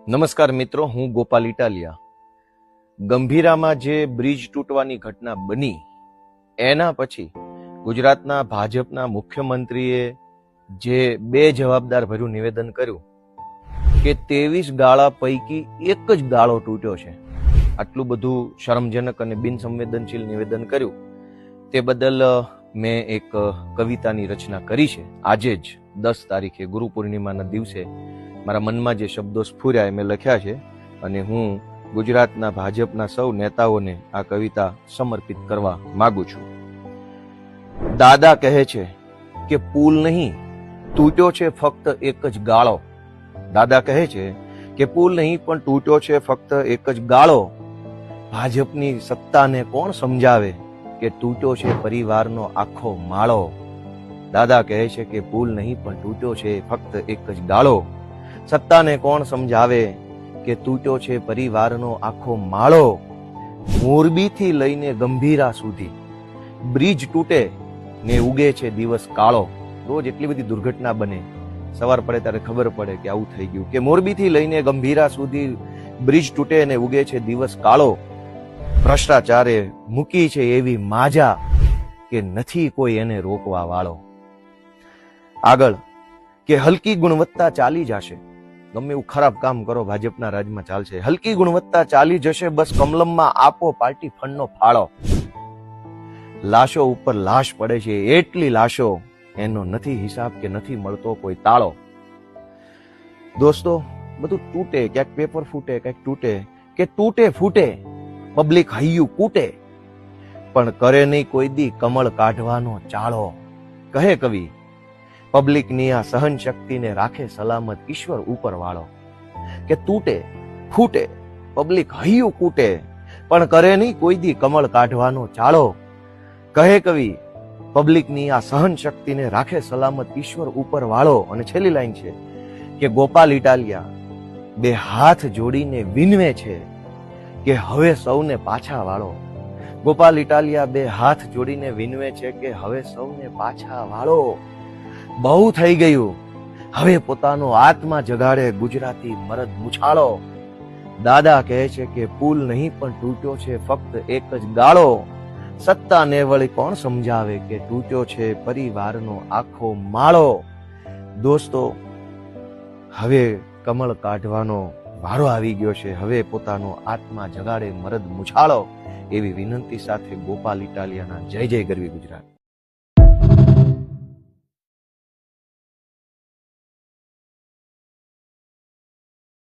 નમસ્કાર મિત્રો, હું ગોપાલ ઇટાલિયા. ગંભીરામાં જે બ્રિજ તૂટવાની ઘટના બની એના પછી ગુજરાતના ભાજપના મુખ્યમંત્રીએ જે બે જવાબદાર ભર્યું નિવેદન કર્યું કે 23 ગાળા પૈકી એક જ ગાળો તૂટ્યો છે. આટલું બધું શરમજનક અને બિનસંવેદનશીલ નિવેદન કર્યું તે બદલ મેં એક કવિતાની રચના કરી છે. આજે જ 10 તારીખે ગુરુ પૂર્ણિમાના દિવસે મારા મનમાં જે શબ્દો સ્ફુર્યા એ મેં લખ્યા છે અને હું ગુજરાતના ભાજપના સૌ નેતાઓને આ કવિતા સમર્પિત કરવા માંગુ છું. દાદા કહે છે કે પુલ નહીં તૂટ્યો છે ફક્ત એક જ ગાળો. દાદા કહે છે કે પુલ નહીં પણ તૂટ્યો છે ફક્ત એક જ ગાળો. ભાજપની સત્તાને કોણ સમજાવે કે તૂટ્યો છે પરિવારનો આખો માળો. દાદા કહે છે કે પુલ નહીં પણ તૂટ્યો છે ફક્ત એક જ ગાળો. સત્તાને કોણ સમજાવે કે તૂટ્યો છે પરિવારનો આખો માળો. મોરબીથી લઈને ગંભીરા સુધી બ્રિજ તૂટે ને ઉગે છે દિવસ કાળો. રોજ એટલી બધી દુર્ઘટના બને, સવાર પડે ત્યારે ખબર પડે કે આવું થઈ ગયું. કે મોરબીથી લઈને ગંભીરા સુધી બ્રિજ તૂટે ને ઉગે છે દિવસ કાળો. ભ્રષ્ટાચારે મૂકી છે એવી માજા કે નથી કોઈ એને રોકવા વાળો. આગળ કે હલકી ગુણવત્તા ચાલી જશે, ગમે એવું ખરાબ કામ કરો ભાજપના રાજમાં ચાલશે. હલકી ગુણવત્તા ચાલી જશે, બસ કમલમમાં આપો પાર્ટી ફંડનો ફાળો. લાશો ઉપર લાશ પડે છે, એટલી લાશો એનો નથી હિસાબ કે નથી મળતો કોઈ તાળો. દોસ્તો, બધું તૂટે, ક્યાંક પેપર ફૂટે, ક્યાંક તૂટે કે તૂટે ફૂટે, પબ્લિક હૈયું કૂટે, પણ કરે નહીં કોઈ દી કમળ કાઢવાનો ચાળો. કહે કવિ, પબ્લિકની આ સહન શક્તિને રાખે સલામત ઈશ્વર ઉપર વાળો. કે તૂટે ફૂટે, પબ્લિક હૈયું કૂટે, પણ કરે નહીં કોઈ દી કમળ કાઢવાનો ચાળો. કહે કવિ, પબ્લિકની આ સહન શક્તિને રાખે સલામત ઈશ્વર ઉપર વાળો. અને છેલ્લી લાઈન છે કે ગોપાલ ઇટાલિયા બે હાથ જોડીને વિનવે છે કે હવે સૌને પાછા વાળો. ગોપાલ ઇટાલિયા બે હાથ જોડીને વિનવે છે કે હવે સૌને પાછા વાળો. બહુ થઈ ગયું, હવે પોતાનો આત્મા જગાડે ગુજરાતી મરદ મુછાળો. દાદા કહે છે કે પુલ નહીં પણ તૂટ્યો છે ફક્ત એક જ ગાળો. સત્તાને વળી કોણ સમજાવે કે તૂટ્યો છે પરિવારનો આખો માળો. દોસ્તો, હવે કમળ કાઢવાનો વારો આવી ગયો છે. હવે પોતાનો આત્મા જગાડે મરદ મુછાળો. એવી વિનંતી સાથે ગોપાલ ઇટાલિયાના જય જય ગરવી ગુજરાત.